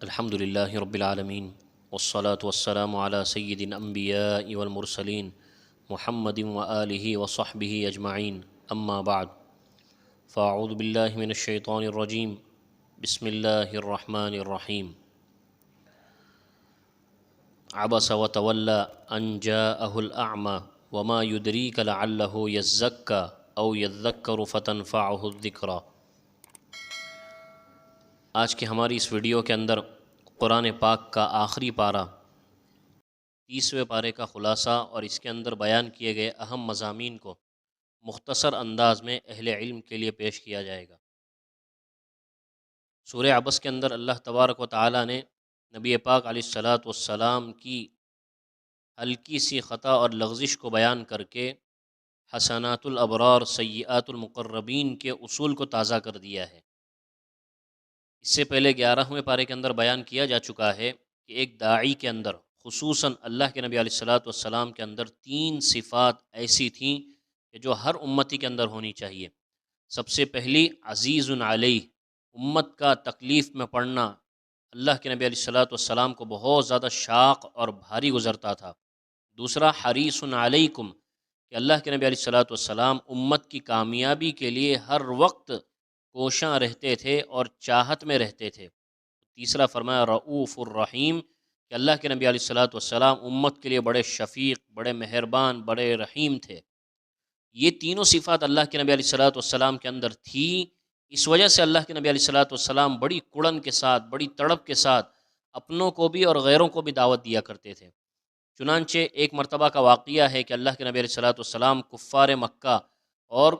الحمد للہ رب العالمین والصلاة والسلام علی سید الانبیاء والمرسلین محمد وآلہ وصحبہ اجمعین اما بعد فاعوذ باللہ من الشیطان الرجیم بسم اللہ الرحمن الرحیم عبس وتولی ان جاءہ الاعمی وما یدریک لعلہ یزکی او یذکر فتنفعہ الذکریٰ۔ آج کی ہماری اس ویڈیو کے اندر قرآن پاک کا آخری پارہ 30ویں پارے کا خلاصہ اور اس کے اندر بیان کیے گئے اہم مضامین کو مختصر انداز میں اہل علم کے لیے پیش کیا جائے گا۔ سورہ عبس کے اندر اللہ تبارک و تعالی نے نبی پاک علیہ الصلاۃ والسلام کی ہلکی سی خطا اور لغزش کو بیان کر کے حسنات الابرار سیئات المقربین کے اصول کو تازہ کر دیا ہے۔ اس سے پہلے 11ویں پارے کے اندر بیان کیا جا چکا ہے کہ ایک داعی کے اندر خصوصاً اللہ کے نبی علیہ الصلاۃ والسلام کے اندر 3 صفات ایسی تھیں کہ جو ہر امتی کے اندر ہونی چاہیے۔ سب سے پہلی عزیز علیہ، امت کا تکلیف میں پڑنا اللہ کے نبی علیہ الصلاۃ والسلام کو بہت زیادہ شاق اور بھاری گزرتا تھا۔ دوسرا حریص علیکم، کہ اللہ کے نبی علیہ الصلاۃ والسلام امت کی کامیابی کے لیے ہر وقت کوشاں رہتے تھے اور چاہت میں رہتے تھے۔ تیسرا فرمایا رؤوف الرحیم، کہ اللہ کے نبی علیہ الصلاۃ والسلام امت کے لیے بڑے شفیق، بڑے مہربان، بڑے رحیم تھے۔ یہ تینوں صفات اللہ کے نبی علیہ الصلاۃ والسلام کے اندر تھی۔ اس وجہ سے اللہ کے نبی علیہ الصلاۃ والسلام بڑی کڑن کے ساتھ، بڑی تڑپ کے ساتھ اپنوں کو بھی اور غیروں کو بھی دعوت دیا کرتے تھے۔ چنانچہ ایک مرتبہ کا واقعہ ہے کہ اللہ کے نبی علیہ الصلاۃ والسلام کفار مکہ اور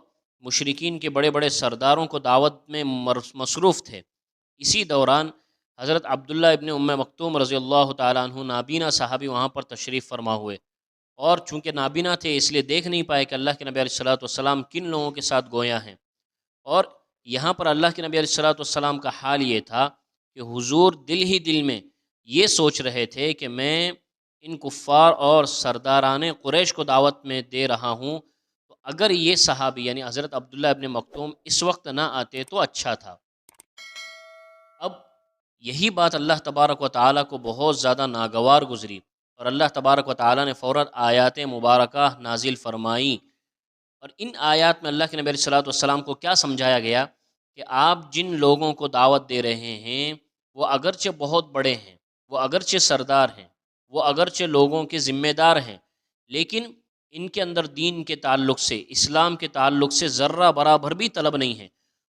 مشرکین کے بڑے بڑے سرداروں کو دعوت میں مصروف تھے۔ اسی دوران حضرت عبداللہ ابن ام مکتوم رضی اللہ تعالیٰ عنہ نابینا صحابی وہاں پر تشریف فرما ہوئے، اور چونکہ نابینا تھے اس لیے دیکھ نہیں پائے کہ اللہ کے نبی علیہ الصلاۃ والسلام کن لوگوں کے ساتھ گویا ہیں۔ اور یہاں پر اللہ کے نبی علیہ الصلاۃ والسلام کا حال یہ تھا کہ حضور دل ہی دل میں یہ سوچ رہے تھے کہ میں ان کفار اور سرداران قریش کو دعوت میں دے رہا ہوں، تو اگر یہ صحابی یعنی حضرت عبداللہ ابن مکتوم اس وقت نہ آتے تو اچھا تھا۔ اب یہی بات اللہ تبارک و تعالیٰ کو بہت زیادہ ناگوار گزری، اور اللہ تبارک و تعالیٰ نے فوراً آیات مبارکہ نازل فرمائیں۔ اور ان آیات میں اللہ کے نبی علیہ الصلاۃ والسلام کو کیا سمجھایا گیا کہ آپ جن لوگوں کو دعوت دے رہے ہیں وہ اگرچہ بہت بڑے ہیں، وہ اگرچہ سردار ہیں، وہ اگرچہ لوگوں کے ذمہ دار ہیں، لیکن ان کے اندر دین کے تعلق سے، اسلام کے تعلق سے ذرہ برابر بھی طلب نہیں ہے۔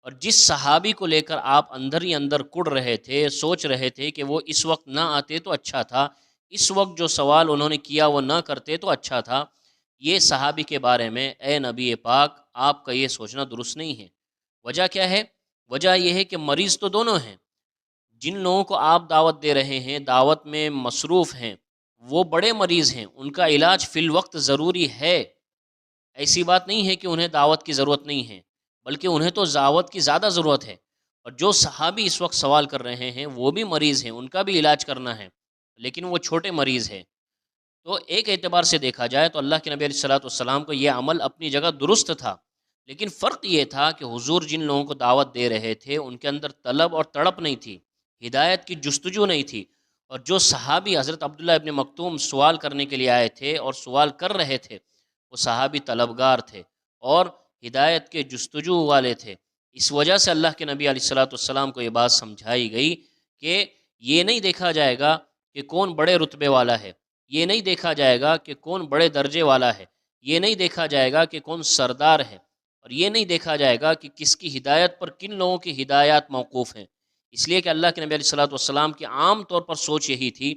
اور جس صحابی کو لے کر آپ اندر ہی اندر کڑ رہے تھے، سوچ رہے تھے کہ وہ اس وقت نہ آتے تو اچھا تھا، اس وقت جو سوال انہوں نے کیا وہ نہ کرتے تو اچھا تھا، یہ صحابی کے بارے میں اے نبی پاک آپ کا یہ سوچنا درست نہیں ہے۔ وجہ کیا ہے؟ وجہ یہ ہے کہ مریض تو دونوں ہیں۔ جن لوگوں کو آپ دعوت دے رہے ہیں، دعوت میں مصروف ہیں، وہ بڑے مریض ہیں، ان کا علاج فی الوقت ضروری ہے۔ ایسی بات نہیں ہے کہ انہیں دعوت کی ضرورت نہیں ہے، بلکہ انہیں تو دعوت کی زیادہ ضرورت ہے۔ اور جو صحابی اس وقت سوال کر رہے ہیں وہ بھی مریض ہیں، ان کا بھی علاج کرنا ہے، لیکن وہ چھوٹے مریض ہیں۔ تو ایک اعتبار سے دیکھا جائے تو اللہ کے نبی علیہ الصلاۃ والسلام کو یہ عمل اپنی جگہ درست تھا، لیکن فرق یہ تھا کہ حضور جن لوگوں کو دعوت دے رہے تھے ان کے اندر طلب اور تڑپ نہیں تھی، ہدایت کی جستجو نہیں تھی۔ اور جو صحابی حضرت عبداللہ ابن مکتوم سوال کرنے کے لیے آئے تھے اور سوال کر رہے تھے، وہ صحابی طلبگار تھے اور ہدایت کے جستجو والے تھے۔ اس وجہ سے اللہ کے نبی علیہ الصلاۃ والسلام کو یہ بات سمجھائی گئی کہ یہ نہیں دیکھا جائے گا کہ کون بڑے رتبے والا ہے، یہ نہیں دیکھا جائے گا کہ کون بڑے درجے والا ہے، یہ نہیں دیکھا جائے گا کہ کون سردار ہے، اور یہ نہیں دیکھا جائے گا کہ کس کی ہدایت پر کن لوگوں کی ہدایات موقوف ہیں۔ اس لیے کہ اللہ کے نبی علیہ الصلاۃ والسلام کی عام طور پر سوچ یہی تھی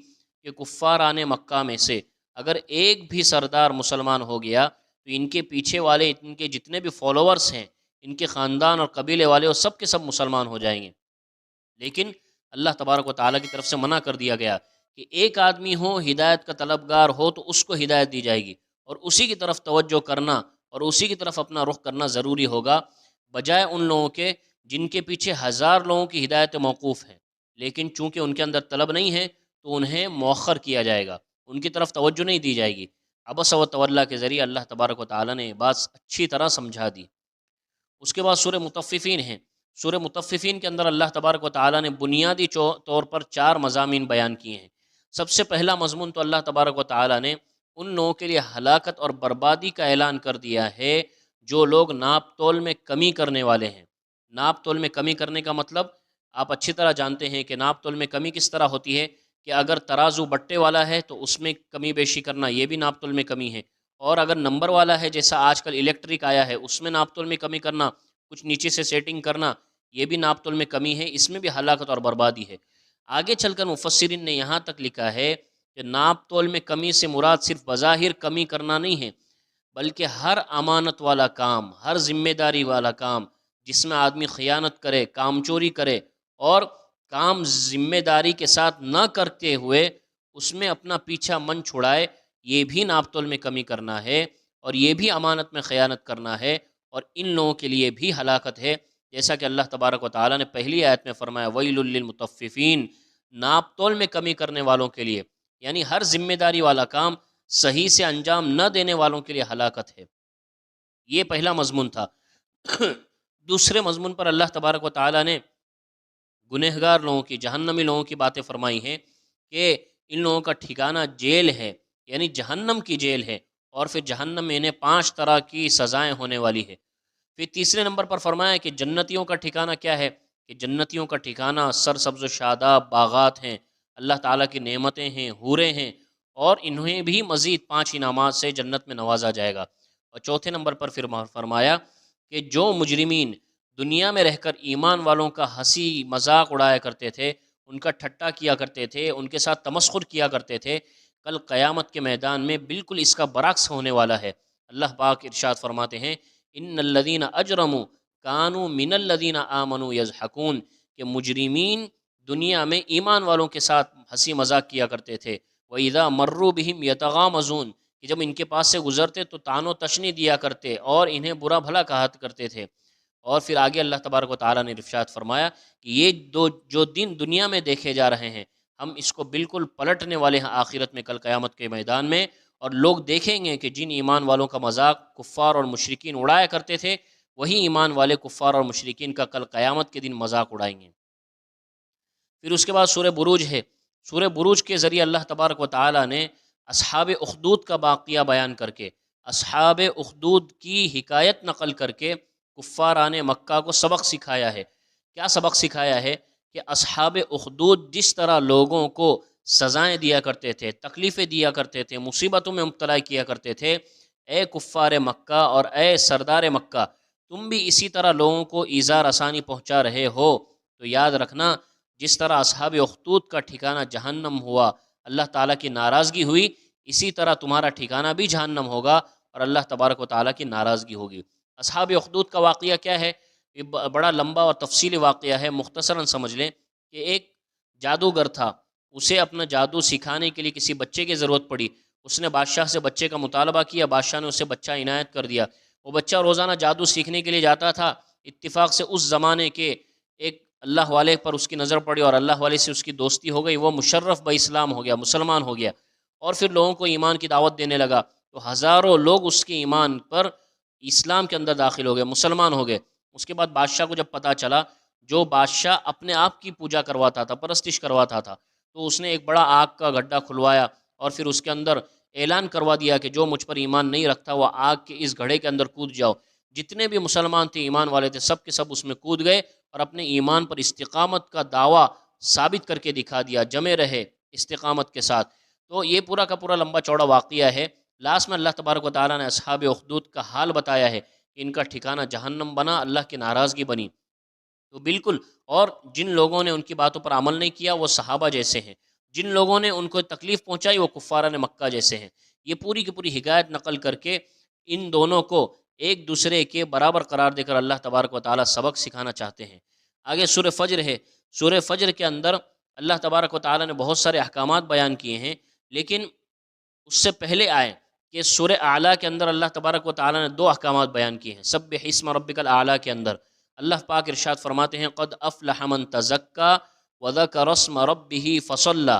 کہ کفاران مکہ میں سے اگر ایک بھی سردار مسلمان ہو گیا تو ان کے پیچھے والے، ان کے جتنے بھی فالوورز ہیں، ان کے خاندان اور قبیلے والے، وہ سب کے سب مسلمان ہو جائیں گے۔ لیکن اللہ تبارک و تعالیٰ کی طرف سے منع کر دیا گیا کہ ایک آدمی ہو ہدایت کا طلبگار ہو تو اس کو ہدایت دی جائے گی، اور اسی کی طرف توجہ کرنا اور اسی کی طرف اپنا رخ کرنا ضروری ہوگا، بجائے ان لوگوں کے جن کے پیچھے 1000 لوگوں کی ہدایت موقوف ہیں، لیکن چونکہ ان کے اندر طلب نہیں ہے تو انہیں مؤخر کیا جائے گا، ان کی طرف توجہ نہیں دی جائے گی۔ عبس و تولی کے ذریعے اللہ تبارک و تعالیٰ نے بات اچھی طرح سمجھا دی۔ اس کے بعد سورہ مطففین ہیں، سورہ مطففین کے اندر اللہ تبارک و تعالیٰ نے بنیادی طور پر 4 مضامین بیان کیے ہیں۔ سب سے پہلا مضمون تو اللہ تبارک و تعالیٰ نے ان لوگوں کے لیے ہلاکت اور بربادی کا اعلان کر دیا ہے جو لوگ ناپ تول میں کمی کرنے والے ہیں۔ ناپ تول میں کمی کرنے کا مطلب آپ اچھی طرح جانتے ہیں کہ ناپ تول میں کمی کس طرح ہوتی ہے کہ اگر ترازو بٹے والا ہے تو اس میں کمی بیشی کرنا، یہ بھی ناپ تول میں کمی ہے، اور اگر نمبر والا ہے جیسا آج کل الیکٹرک آیا ہے اس میں ناپ تول میں کمی کرنا، کچھ نیچے سے سیٹنگ کرنا، یہ بھی ناپ تول میں کمی ہے، اس میں بھی ہلاکت اور بربادی ہے۔ آگے چل کر مفسرین نے یہاں تک لکھا ہے کہ ناپ تول میں کمی سے مراد صرف بظاہر کمی کرنا نہیں ہے، بلکہ ہر امانت والا کام، ہر ذمہ داری والا کام جس میں آدمی خیانت کرے، کام چوری کرے اور کام ذمہ داری کے ساتھ نہ کرتے ہوئے اس میں اپنا پیچھا من چھڑائے، یہ بھی ناپ تول میں کمی کرنا ہے اور یہ بھی امانت میں خیانت کرنا ہے، اور ان لوگوں کے لیے بھی ہلاکت ہے، جیسا کہ اللہ تبارک و تعالیٰ نے پہلی آیت میں فرمایا وَيْلٌ لِّلْمُطَفِّفِينَ، ناپ تول میں کمی کرنے والوں کے لیے، یعنی ہر ذمہ داری والا کام صحیح سے انجام نہ دینے والوں کے لیے ہلاکت ہے۔ یہ پہلا مضمون تھا۔ دوسرے مضمون پر اللہ تبارک و تعالیٰ نے گنہگار لوگوں کی، جہنمی لوگوں کی باتیں فرمائی ہیں کہ ان لوگوں کا ٹھکانہ جیل ہے، یعنی جہنم کی جیل ہے، اور پھر جہنم میں انہیں 5 طرح کی سزائیں ہونے والی ہے۔ پھر تیسرے نمبر پر فرمایا کہ جنتیوں کا ٹھکانہ کیا ہے، کہ جنتیوں کا ٹھکانہ سرسبز و شاداب باغات ہیں، اللہ تعالیٰ کی نعمتیں ہیں، حوریں ہیں، اور انہیں بھی مزید 5 انعامات سے جنت میں نوازا جائے گا۔ اور چوتھے نمبر پر پھر فرمایا کہ جو مجرمین دنیا میں رہ کر ایمان والوں کا ہنسی مذاق اڑایا کرتے تھے، ان کا ٹھٹا کیا کرتے تھے، ان کے ساتھ تمسخر کیا کرتے تھے، کل قیامت کے میدان میں بالکل اس کا برعکس ہونے والا ہے۔ اللہ پاک ارشاد فرماتے ہیں ان الذین اجرموا کانوا من الذین آمنوا یضحکون، کہ مجرمین دنیا میں ایمان والوں کے ساتھ ہنسی مذاق کیا کرتے تھے، وَإِذَا مَرُّوا بِهِمْ يَتَغَامَزُونَ، کہ جب ان کے پاس سے گزرتے تو تان و تشنی دیا کرتے اور انہیں برا بھلا کہا کرتے تھے۔ اور پھر آگے اللہ تبارک و تعالیٰ نے ارشاد فرمایا کہ یہ جو دن دنیا میں دیکھے جا رہے ہیں، ہم اس کو بالکل پلٹنے والے ہیں آخرت میں، کل قیامت کے میدان میں، اور لوگ دیکھیں گے کہ جن ایمان والوں کا مذاق کفار اور مشرکین اڑایا کرتے تھے، وہی ایمان والے کفار اور مشرکین کا کل قیامت کے دن مذاق اڑائیں گے۔ پھر اس کے بعد سورہ بروج ہے۔ سورہ بروج کے ذریعے اللہ تبارک و تعالیٰ نے اصحاب اخدود کا واقعہ بیان کر کے، اصحاب اخدود کی حکایت نقل کر کے کفاران مکہ کو سبق سکھایا ہے۔ کیا سبق سکھایا ہے؟ کہ اصحاب اخدود جس طرح لوگوں کو سزائیں دیا کرتے تھے، تکلیفیں دیا کرتے تھے، مصیبتوں میں مبتلا کیا کرتے تھے، اے کفار مکہ اور اے سردار مکہ، تم بھی اسی طرح لوگوں کو ایذا رسانی پہنچا رہے ہو، تو یاد رکھنا جس طرح اصحاب اخدود کا ٹھکانہ جہنم ہوا، اللہ تعالیٰ کی ناراضگی ہوئی، اسی طرح تمہارا ٹھکانہ بھی جہنم ہوگا اور اللہ تبارک و تعالیٰ کی ناراضگی ہوگی۔ اصحاب اخدود کا واقعہ کیا ہے؟ یہ بڑا لمبا اور تفصیلی واقعہ ہے، مختصراً سمجھ لیں کہ ایک جادوگر تھا، اسے اپنا جادو سکھانے کے لیے کسی بچے کی ضرورت پڑی، اس نے بادشاہ سے بچے کا مطالبہ کیا، بادشاہ نے اسے بچہ عنایت کر دیا۔ وہ بچہ روزانہ جادو سیکھنے کے لیے جاتا تھا، اتفاق سے اس زمانے کے ایک اللہ والے پر اس کی نظر پڑی اور اللہ والے سے اس کی دوستی ہو گئی، وہ مشرف با اسلام ہو گیا، مسلمان ہو گیا، اور پھر لوگوں کو ایمان کی دعوت دینے لگا، تو ہزاروں لوگ اس کے ایمان پر اسلام کے اندر داخل ہو گئے، مسلمان ہو گئے۔ اس کے بعد بادشاہ کو جب پتہ چلا، جو بادشاہ اپنے آپ کی پوجا کرواتا تھا، پرستش کرواتا تھا، تو اس نے ایک بڑا آگ کا گڈھا کھلوایا اور پھر اس کے اندر اعلان کروا دیا کہ جو مجھ پر ایمان نہیں رکھتا وہ آگ کے اس گھڑے کے اندر کود جاؤ۔ جتنے بھی مسلمان تھے، ایمان والے تھے، سب کے سب اس میں کود گئے اور اپنے ایمان پر استقامت کا دعویٰ ثابت کر کے دکھا دیا، جمے رہے استقامت کے ساتھ۔ تو یہ پورا کا پورا لمبا چوڑا واقعہ ہے۔ لاسٹ میں اللہ تبارک و تعالیٰ نے اصحاب اخدود کا حال بتایا ہے کہ ان کا ٹھکانہ جہنم بنا، اللہ کی ناراضگی بنی۔ تو بالکل، اور جن لوگوں نے ان کی باتوں پر عمل نہیں کیا وہ صحابہ جیسے ہیں، جن لوگوں نے ان کو تکلیف پہنچائی وہ کفاران مکہ جیسے ہیں۔ یہ پوری کی پوری حکایت نقل کر کے ان دونوں کو ایک دوسرے کے برابر قرار دے کر اللہ تبارک و تعالیٰ سبق سکھانا چاہتے ہیں۔ آگے سورہ فجر ہے۔ سورہ فجر کے اندر اللہ تبارک و تعالیٰ نے بہت سارے احکامات بیان کیے ہیں، لیکن اس سے پہلے آئے کہ سورہ اعلیٰ کے اندر اللہ تبارک و تعالیٰ نے 2 احکامات بیان کیے ہیں۔ سبح اسم ربک الاعلیٰ کے اندر اللہ پاک ارشاد فرماتے ہیں قد افلح من تزکا وذکر اسم ربہ فصلی،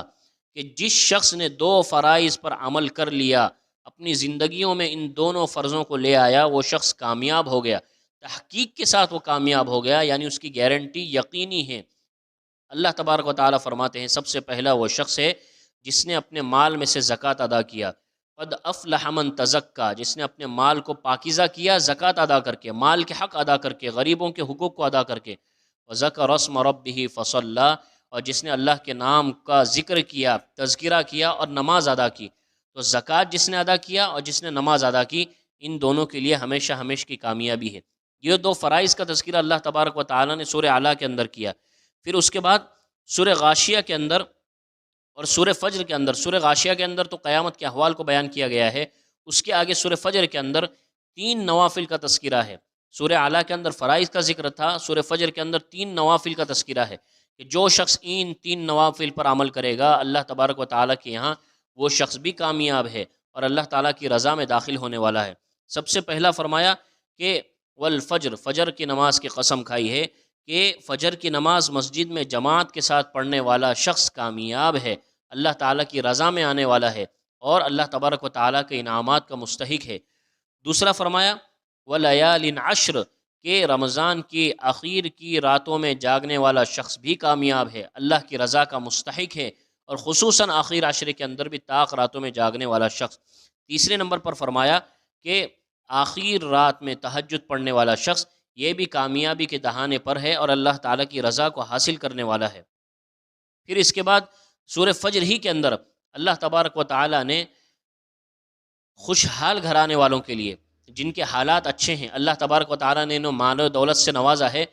کہ جس شخص نے 2 فرائض پر عمل کر لیا، اپنی زندگیوں میں ان دونوں فرضوں کو لے آیا، وہ شخص کامیاب ہو گیا۔ تحقیق کے ساتھ وہ کامیاب ہو گیا، یعنی اس کی گارنٹی یقینی ہے۔ اللہ تبارک و تعالیٰ فرماتے ہیں سب سے پہلا وہ شخص ہے جس نے اپنے مال میں سے زکوٰۃ ادا کیا، قد افلح من تزکا، جس نے اپنے مال کو پاکیزہ کیا زکوٰۃ ادا کر کے، مال کے حق ادا کر کے، غریبوں کے حقوق کو ادا کر کے، وذکر اسم ربہ فصلی، اور جس نے اللہ کے نام کا ذکر کیا، تذکرہ کیا اور نماز ادا کی۔ تو زکوٰۃ جس نے ادا کیا اور جس نے نماز ادا کی، ان دونوں کے لیے ہمیشہ ہمیشہ کی کامیابی ہے۔ یہ دو فرائض کا تذکرہ اللہ تبارک و تعالیٰ نے سورہ اعلیٰ کے اندر کیا۔ پھر اس کے بعد سورہ غاشیہ کے اندر اور سورہ فجر کے اندر، سورہ غاشیہ کے اندر تو قیامت کے احوال کو بیان کیا گیا ہے، اس کے آگے سورہ فجر کے اندر 3 نوافل کا تذکرہ ہے۔ سورہ اعلیٰ کے اندر فرائض کا ذکر تھا، سورہ فجر کے اندر 3 نوافل کا تذکرہ ہے کہ جو شخص ان 3 نوافل پر عمل کرے گا اللہ تبارک و تعالیٰ کے یہاں وہ شخص بھی کامیاب ہے اور اللہ تعالیٰ کی رضا میں داخل ہونے والا ہے۔ سب سے پہلا فرمایا کہ والفجر، فجر کی نماز کی قسم کھائی ہے کہ فجر کی نماز مسجد میں جماعت کے ساتھ پڑھنے والا شخص کامیاب ہے، اللہ تعالیٰ کی رضا میں آنے والا ہے اور اللہ تبارک و تعالیٰ کے انعامات کا مستحق ہے۔ دوسرا فرمایا ولیال عشر، کہ رمضان کی آخر کی راتوں میں جاگنے والا شخص بھی کامیاب ہے، اللہ کی رضا کا مستحق ہے، اور خصوصاً آخر عشر کے اندر بھی طاق راتوں میں جاگنے والا شخص۔ تیسرے نمبر پر فرمایا کہ آخر رات میں تہجد پڑھنے والا شخص یہ بھی کامیابی کے دہانے پر ہے اور اللہ تعالیٰ کی رضا کو حاصل کرنے والا ہے۔ پھر اس کے بعد سورہ فجر ہی کے اندر اللہ تبارک و تعالیٰ نے خوشحال گھرانے والوں کے لیے، جن کے حالات اچھے ہیں، اللہ تبارک و تعالیٰ نے انہیں مال و دولت سے نوازا ہے،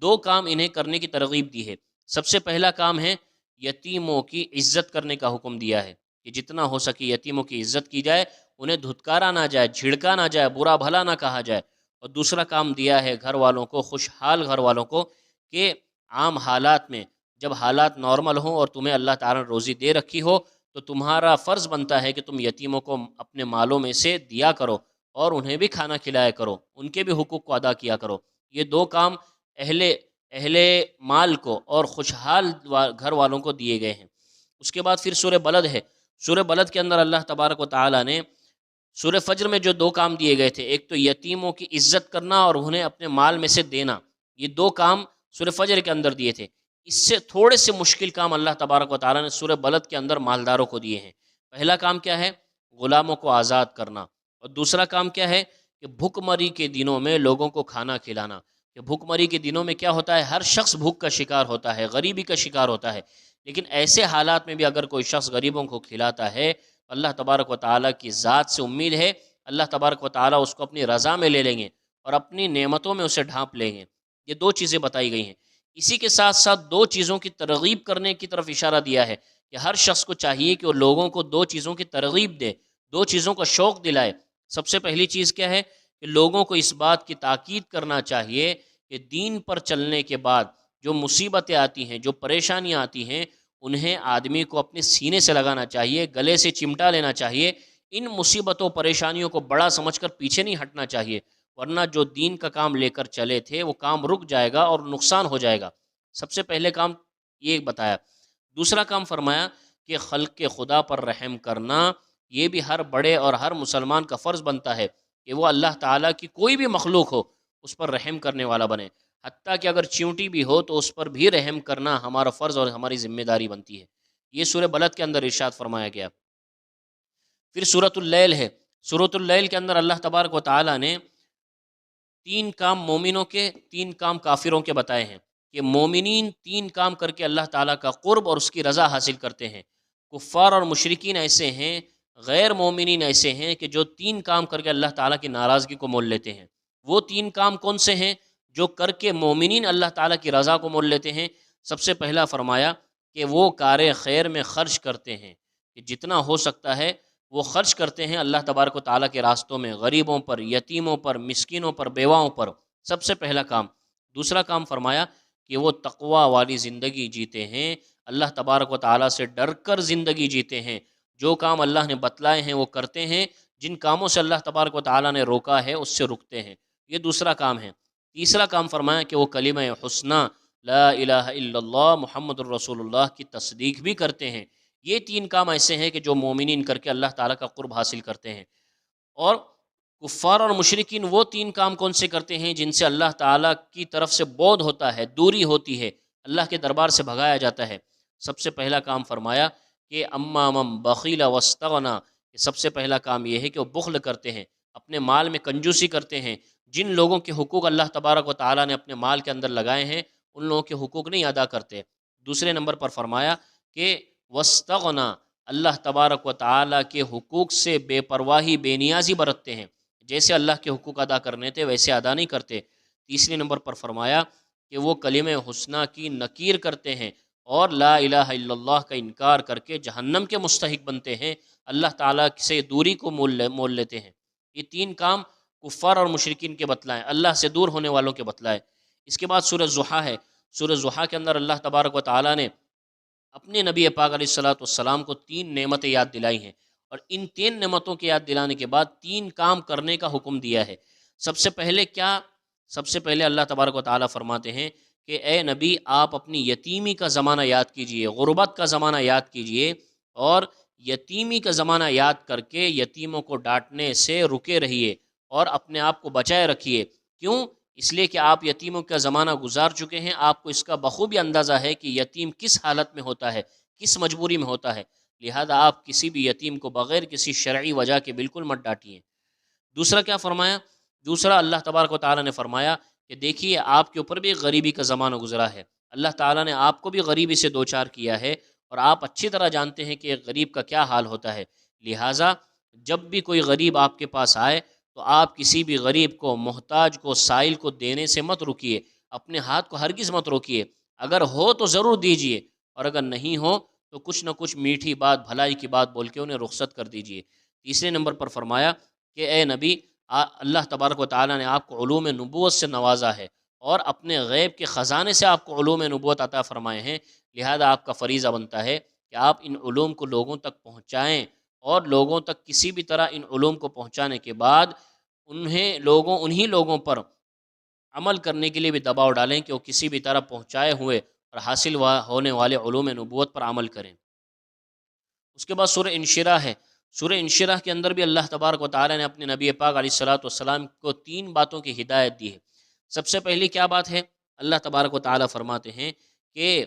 2 کام انہیں کرنے کی ترغیب دی ہے۔ سب سے پہلا کام ہے یتیموں کی عزت کرنے کا حکم دیا ہے کہ جتنا ہو سکے یتیموں کی عزت کی جائے، انہیں دھتکارا نہ جائے، جھڑکا نہ جائے، برا بھلا نہ کہا جائے۔ اور دوسرا کام دیا ہے گھر والوں کو، خوشحال گھر والوں کو، کہ عام حالات میں جب حالات نارمل ہوں اور تمہیں اللہ تعالیٰ نے روزی دے رکھی ہو تو تمہارا فرض بنتا ہے کہ تم یتیموں کو اپنے مالوں میں سے دیا کرو اور انہیں بھی کھانا کھلایا کرو، ان کے بھی حقوق کو ادا کیا کرو۔ یہ 2 کام اہل مال کو اور خوشحال گھر والوں کو دیے گئے ہیں۔ اس کے بعد پھر سورہ بلد ہے، سورہ بلد کے اندر اللہ تبارک و تعالیٰ نے سورہ فجر میں جو 2 کام دیے گئے تھے، ایک تو یتیموں کی عزت کرنا اور انہیں اپنے مال میں سے دینا، یہ 2 کام سورہ فجر کے اندر دیے تھے۔ اس سے تھوڑے سے مشکل کام اللہ تبارک و تعالیٰ نے سورہ بلد کے اندر مالداروں کو دیے ہیں۔ پہلا کام کیا ہے؟ غلاموں کو آزاد کرنا، اور دوسرا کام کیا ہے کہ بھوک مری کے دنوں میں لوگوں کو کھانا کھلانا۔ کہ بھوک مری کے دنوں میں کیا ہوتا ہے؟ ہر شخص بھوک کا شکار ہوتا ہے، غریبی کا شکار ہوتا ہے، لیکن ایسے حالات میں بھی اگر کوئی شخص غریبوں کو کھلاتا ہے، اللہ تبارک و تعالیٰ کی ذات سے امید ہے اللہ تبارک و تعالیٰ اس کو اپنی رضا میں لے لیں گے اور اپنی نعمتوں میں اسے ڈھانپ لیں گے۔ یہ 2 چیزیں بتائی گئی ہیں۔ اسی کے ساتھ ساتھ 2 چیزوں کی ترغیب کرنے کی طرف اشارہ دیا ہے کہ ہر شخص کو چاہیے کہ وہ لوگوں کو 2 چیزوں کی ترغیب دے، 2 چیزوں کا شوق دلائے۔ سب سے پہلی چیز کیا ہے کہ لوگوں کو اس بات کی تاکید کرنا چاہیے کہ دین پر چلنے کے بعد جو مصیبتیں آتی ہیں، جو پریشانیاں آتی ہیں، انہیں آدمی کو اپنے سینے سے لگانا چاہیے، گلے سے چمٹا لینا چاہیے، ان مصیبتوں پریشانیوں کو بڑا سمجھ کر پیچھے نہیں ہٹنا چاہیے، ورنہ جو دین کا کام لے کر چلے تھے وہ کام رک جائے گا اور نقصان ہو جائے گا۔ سب سے پہلے کام یہ بتایا۔ دوسرا کام فرمایا کہ خلق خدا پر رحم کرنا، یہ بھی ہر بڑے اور ہر مسلمان کا فرض بنتا ہے کہ وہ اللہ تعالیٰ کی کوئی بھی مخلوق ہو اس پر رحم کرنے والا بنے، حتیٰ کہ اگر چیونٹی بھی ہو تو اس پر بھی رحم کرنا ہمارا فرض اور ہماری ذمہ داری بنتی ہے۔ یہ سورہ بلد کے اندر ارشاد فرمایا گیا۔ پھر سورۃ اللیل ہے، سورۃ اللیل کے اندر اللہ تبارک و تعالیٰ نے 3 کام مومنوں کے، 3 کام کافروں کے بتائے ہیں کہ مومنین 3 کام کر کے اللہ تعالیٰ کا قرب اور اس کی رضا حاصل کرتے ہیں، کفار اور مشرکین ایسے ہیں، غیر مومنین ایسے ہیں کہ جو 3 کام کر کے اللہ تعالیٰ کی ناراضگی کو مول لیتے ہیں۔ وہ 3 کام کون سے ہیں جو کر کے مومنین اللہ تعالیٰ کی رضا کو مول لیتے ہیں؟ سب سے پہلا فرمایا کہ وہ کار خیر میں خرچ کرتے ہیں، کہ جتنا ہو سکتا ہے وہ خرچ کرتے ہیں اللہ تبارک و تعالیٰ کے راستوں میں، غریبوں پر، یتیموں پر، مسکینوں پر، بیواؤں پر، سب سے پہلا کام۔ دوسرا کام فرمایا کہ وہ تقوی والی زندگی جیتے ہیں، اللہ تبارک و تعالیٰ سے ڈر کر زندگی جیتے ہیں، جو کام اللہ نے بتلائے ہیں وہ کرتے ہیں، جن کاموں سے اللہ تبارک و تعالیٰ نے روکا ہے اس سے رکتے ہیں، یہ دوسرا کام ہے۔ تیسرا کام فرمایا کہ وہ کلمہ حسنہ لا الہ الا اللہ محمد الرسول اللہ کی تصدیق بھی کرتے ہیں۔ یہ 3 کام ایسے ہیں کہ جو مومنین کر کے اللہ تعالیٰ کا قرب حاصل کرتے ہیں۔ اور کفار اور مشرکین وہ تین کام کون سے کرتے ہیں جن سے اللہ تعالیٰ کی طرف سے بعد ہوتا ہے، دوری ہوتی ہے، اللہ کے دربار سے بھگایا جاتا ہے؟ سب سے پہلا کام فرمایا کہ اما من بخیل واستغنا، کہ سب سے پہلا کام یہ ہے کہ وہ بخل کرتے ہیں، اپنے مال میں کنجوسی کرتے ہیں، جن لوگوں کے حقوق اللہ تبارک و تعالیٰ نے اپنے مال کے اندر لگائے ہیں ان لوگوں کے حقوق نہیں ادا کرتے۔ دوسرے نمبر پر فرمایا کہ واستغنا، اللہ تبارک و تعالیٰ کے حقوق سے بے پرواہی بے نیازی برتتے ہیں، جیسے اللہ کے حقوق ادا کرنے تھے ویسے ادا نہیں کرتے۔ تیسرے نمبر پر فرمایا کہ وہ کلمہ حسنہ کی نکیر کرتے ہیں اور لا الہ الا اللہ کا انکار کر کے جہنم کے مستحق بنتے ہیں، اللہ تعالیٰ سے دوری کو مول لیتے ہیں۔ یہ تین کام کفار اور مشرکین کے بتلائیں، اللہ سے دور ہونے والوں کے بتلائیں۔ اس کے بعد سورہ ضحیٰ ہے، سورہ ضحیٰ کے اندر اللہ تبارک و تعالیٰ نے اپنے نبی پاک علیہ الصلوۃ والسلام کو تین نعمتیں یاد دلائی ہیں، اور ان تین نعمتوں کے یاد دلانے کے بعد تین کام کرنے کا حکم دیا ہے۔ سب سے پہلے کیا؟ سب سے پہلے اللہ تبارک و تعالیٰ فرماتے ہیں کہ اے نبی آپ اپنی یتیمی کا زمانہ یاد کیجئے، غربت کا زمانہ یاد کیجئے، اور یتیمی کا زمانہ یاد کر کے یتیموں کو ڈانٹنے سے رکے رہیے اور اپنے آپ کو بچائے رکھیے۔ کیوں؟ اس لیے کہ آپ یتیموں کا زمانہ گزار چکے ہیں، آپ کو اس کا بخوبی اندازہ ہے کہ یتیم کس حالت میں ہوتا ہے، کس مجبوری میں ہوتا ہے، لہذا آپ کسی بھی یتیم کو بغیر کسی شرعی وجہ کے بالکل مت ڈانٹیے۔ دوسرا کیا فرمایا؟ دوسرا اللہ تبارک و تعالیٰ نے فرمایا کہ دیکھیے آپ کے اوپر بھی غریبی کا زمانہ گزرا ہے، اللہ تعالیٰ نے آپ کو بھی غریبی سے دوچار کیا ہے، اور آپ اچھی طرح جانتے ہیں کہ ایک غریب کا کیا حال ہوتا ہے، لہٰذا جب بھی کوئی غریب آپ کے پاس آئے تو آپ کسی بھی غریب کو، محتاج کو، سائل کو دینے سے مت رکیے، اپنے ہاتھ کو ہرگز مت روکیے، اگر ہو تو ضرور دیجیے، اور اگر نہیں ہو تو کچھ نہ کچھ میٹھی بات، بھلائی کی بات بول کے انہیں رخصت کر دیجیے۔ تیسرے نمبر پر فرمایا کہ اے نبی اللہ تبارک و تعالیٰ نے آپ کو علوم نبوت سے نوازا ہے اور اپنے غیب کے خزانے سے آپ کو علوم نبوت عطا فرمائے ہیں، لہذا آپ کا فریضہ بنتا ہے کہ آپ ان علوم کو لوگوں تک پہنچائیں، اور لوگوں تک کسی بھی طرح ان علوم کو پہنچانے کے بعد انہی لوگوں پر عمل کرنے کے لیے بھی دباؤ ڈالیں کہ وہ کسی بھی طرح پہنچائے ہوئے اور حاصل ہونے والے علوم نبوت پر عمل کریں۔ اس کے بعد سورہ انشراح ہے، سورہ انشراح کے اندر بھی اللہ تبارک و تعالیٰ نے اپنے نبی پاک علیہ الصلوۃ والسلام کو تین باتوں کی ہدایت دی ہے۔ سب سے پہلی کیا بات ہے؟ اللہ تبارک و تعالیٰ فرماتے ہیں کہ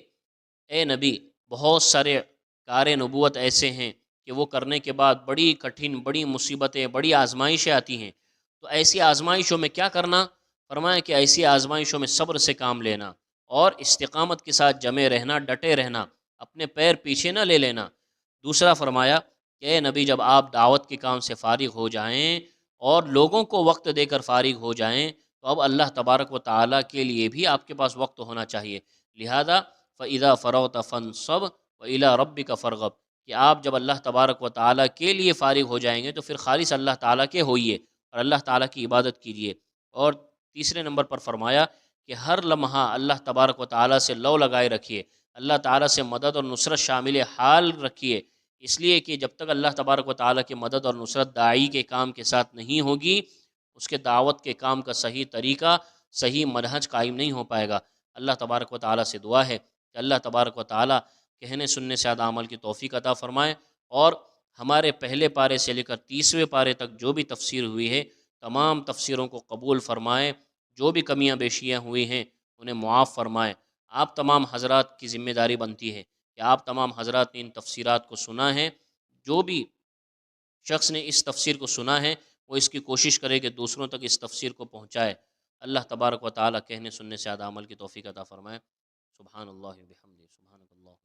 اے نبی بہت سارے کار نبوت ایسے ہیں کہ وہ کرنے کے بعد بڑی کٹھن، بڑی مصیبتیں، بڑی آزمائشیں آتی ہیں، تو ایسی آزمائشوں میں کیا کرنا؟ فرمایا کہ ایسی آزمائشوں میں صبر سے کام لینا اور استقامت کے ساتھ جمے رہنا، ڈٹے رہنا، اپنے پیر پیچھے نہ لے لینا۔ دوسرا فرمایا کہ اے نبی جب آپ دعوت کے کام سے فارغ ہو جائیں اور لوگوں کو وقت دے کر فارغ ہو جائیں تو اب اللہ تبارک و تعالیٰ کے لیے بھی آپ کے پاس وقت ہونا چاہیے، لہذا فَإِذَا فَرَغْتَ فَانْصَبْ وَإِلَىٰ رَبِّكَ فَارْغَب، کہ آپ جب اللہ تبارک و تعالیٰ کے لیے فارغ ہو جائیں گے تو پھر خالص اللہ تعالیٰ کے ہوئیے اور اللہ تعالیٰ کی عبادت کیجیے۔ اور تیسرے نمبر پر فرمایا کہ ہر لمحہ اللہ تبارک و تعالیٰ سے لو لگائے رکھیے، اللہ تعالیٰ سے مدد اور نصرت شامل حال رکھیے، اس لیے کہ جب تک اللہ تبارک و تعالیٰ کی مدد اور نصرت داعی کے کام کے ساتھ نہیں ہوگی، اس کے دعوت کے کام کا صحیح طریقہ، صحیح منہج قائم نہیں ہو پائے گا۔ اللہ تبارک و تعالیٰ سے دعا ہے کہ اللہ تبارک و تعالیٰ کہنے سننے سے زیادہ عمل کی توفیق عطا فرمائے، اور ہمارے پہلے پارے سے لے کر 30ویں پارے تک جو بھی تفسیر ہوئی ہے تمام تفسیروں کو قبول فرمائے، جو بھی کمیاں بیشیاں ہوئی ہیں انہیں معاف فرمائے۔ آپ تمام حضرات کی ذمہ داری بنتی ہے کہ آپ تمام حضرات نے ان تفسیرات کو سنا ہے، جو بھی شخص نے اس تفسیر کو سنا ہے وہ اس کی کوشش کرے کہ دوسروں تک اس تفسیر کو پہنچائے۔ اللہ تبارک و تعالیٰ کہنے سننے سے زیادہ عمل کی توفیق عطا فرمائے۔ سبحان اللہ و بحمدہ، سبحانک اللہ۔